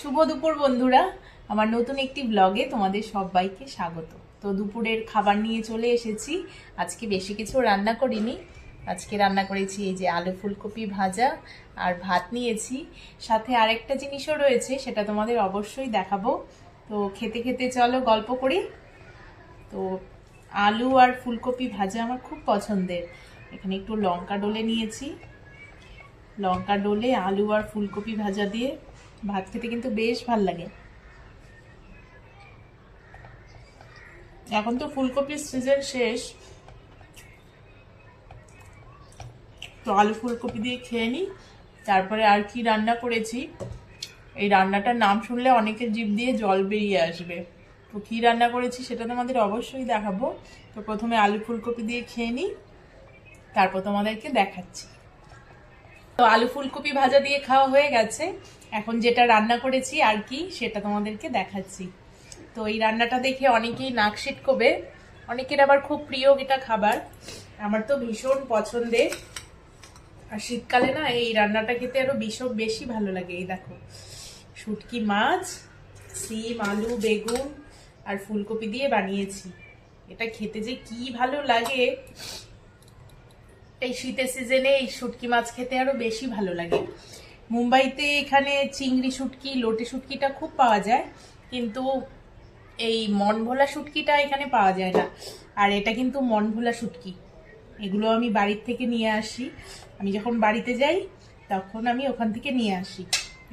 শুভ দুপুর বন্ধুরা, আমার নতুন একটি ব্লগে তোমাদের সবাইকে স্বাগত। তো দুপুরের খাবার নিয়ে চলে এসেছি। আজকে বেশি কিছু রান্না করিনি। আজকে রান্না করেছি এই যে আলু ফুলকপি ভাজা আর ভাত নিয়েছি। সাথে আরেকটা জিনিসও রয়েছে, সেটা তোমাদের অবশ্যই দেখাবো। তো খেতে খেতে চলো গল্প করি। তো আলু আর ফুলকপি ভাজা আমার খুব পছন্দের। এখানে একটু লঙ্কা ডলে নিয়েছি। লঙ্কা ডলে আলু আর ফুলকপি ভাজা দিয়ে ভাত খেতে কিন্তু বেশ ভাল লাগে। এখন তো ফুলকপির সিজন শেষ, তো আলু ফুলকপি দিয়ে খেয়ে নিই। তারপরে আর কি রান্না করেছি, এই রান্নাটার নাম শুনলে অনেকের জিভ দিয়ে জল বেরিয়ে আসবে। তো কি রান্না করেছি সেটা তোমাদের অবশ্যই দেখাবো। তো প্রথমে আলু ফুলকপি দিয়ে খেয়ে নিই, তারপর তোমাদেরকে দেখাচ্ছি। তো আলু ফুলকপি ভাজা দিয়ে খাওয়া হয়ে গেছে। এখন যেটা রান্না করেছি আর কি সেটা তোমাদেরকে দেখাচ্ছি। তো এই রান্নাটা দেখে অনেকেই নাক সিটকোবে, অনেকের আবার খুব প্রিয় এটা খাবার। আমার তো ভীষণ পছন্দের। আর শীতকালে না এই রান্নাটা খেতে আরো ভীষণ বেশি ভালো লাগে। এই দেখো, শুটকি মাছ, সিম, আলু, বেগুন আর ফুলকপি দিয়ে বানিয়েছি। এটা খেতে যে কি ভালো লাগে! এই শীতের সিজনে এই শুটকি মাছ খেতে আরো বেশি ভালো লাগে। মুম্বাইতে এখানে চিংড়ি শুটকি, লোটে শুটকিটা খুব পাওয়া যায়, কিন্তু এই মনভোলা শুটকিটা এখানে পাওয়া যায় না। আর এটা কিন্তু মনভোলা শুটকি। এগুলো আমি বাড়ির থেকে নিয়ে আসি। আমি যখন বাড়িতে যাই তখন আমি ওখান থেকে নিয়ে আসি।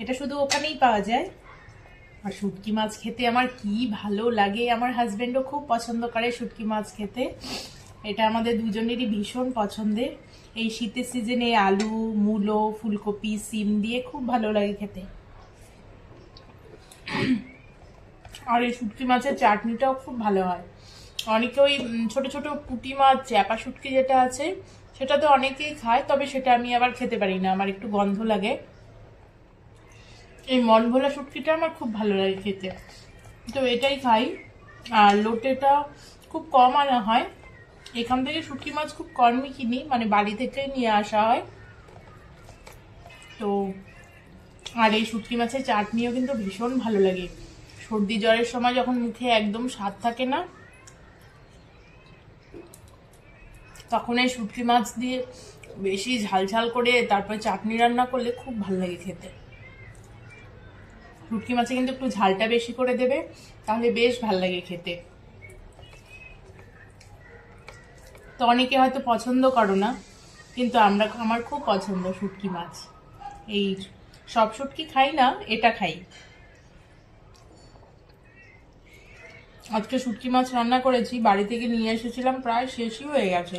এটা শুধু ওখানেই পাওয়া যায়। আর শুটকি মাছ খেতে আমার কি ভালো লাগে! আমার হাজবেন্ডও খুব পছন্দ করে শুটকি মাছ খেতে। এটা আমাদের দুজনেরই ভীষণ পছন্দের। এই শীতের সিজনে আলু, মূলো, ফুলকপি, সিম দিয়ে খুব ভালো লাগে খেতে। আর এই শুটকি মাছের চাটনিটাও খুব ভালো হয়। অনেকে ওই ছোট ছোট পুঁটি মাছ, চ্যাপা শুটকি যেটা আছে সেটা তো অনেকেই খায়, তবে সেটা আমি আবার খেতে পারি না, আমার একটু গন্ধ লাগে। এই মন ভোলা শুটকিটা আমার খুব ভালো লাগে খেতে, তো এটাই খাই। আর লোটেটা খুব কম আনা হয়। এখান থেকে শুটকি মাছ খুব কমই কিনি, মানে বাড়ি থেকেই নিয়ে আসা হয়। তো আর এই শুটকি মাছের চাটনিও কিন্তু ভীষণ ভালো লাগে। সর্দি জ্বরের সময় যখন মুখে একদম স্বাদ থাকে না, তখন এই শুটকি মাছ দিয়ে বেশি ঝাল ঝাল করে তারপরে চাটনি রান্না করলে খুব ভালো লাগে খেতে। শুটকি মাছে কিন্তু একটু ঝালটা বেশি করে দেবে, তাহলে বেশ ভালো লাগে খেতে। তো অনেকে হয়তো পছন্দ করো না, কিন্তু আমার খুব পছন্দ শুটকি মাছ। এই সব শুটকি খাই না, এটা খাই। আজকে শুটকি মাছ রান্না করেছি, বাড়ি থেকে নিয়ে এসেছিলাম, প্রায় শেষই হয়ে গেছে।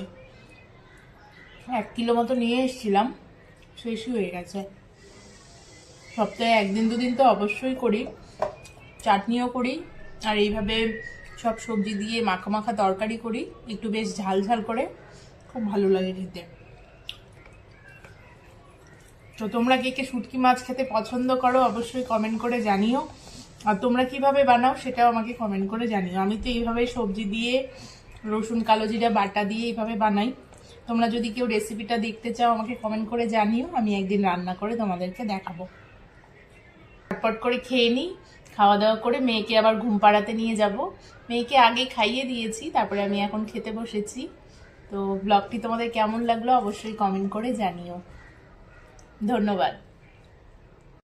1 কিলো মতো নিয়ে এসেছিলাম, শেষই হয়ে গেছে। সপ্তাহে একদিন দুদিন তো অবশ্যই করি, চাটনিও করি। আর এইভাবে সব সবজি দিয়ে মাখা মাখা তরকারি করি, একটু বেশ ঝাল ঝাল করে, খুব ভালো লাগে খেতে। তো তোমরা কে কে শুটকি মাছ খেতে পছন্দ করো অবশ্যই কমেন্ট করে জানিও। আর তোমরা কিভাবে বানাও সেটাও আমাকে কমেন্ট করে জানিও। আমি তো এইভাবে সবজি দিয়ে, রসুন কালো জিরা বাটা দিয়ে এইভাবে বানাই। তোমরা যদি কেউ রেসিপিটা দেখতে চাও আমাকে কমেন্ট করে জানিও, আমি একদিন রান্না করে তোমাদেরকে দেখাবো। চটপট করে খেয়ে নিই, খাওয়া দাওয়া করে মেয়েকে আবার ঘুম পাড়াতে নিয়ে যাব। মেয়েকে আগে খাইয়ে দিয়েছি, তারপরে আমি এখন খেতে বসেছি। তো ব্লগটি তোমাদের কেমন লাগলো অবশ্যই কমেন্ট করে জানিও। ধন্যবাদ।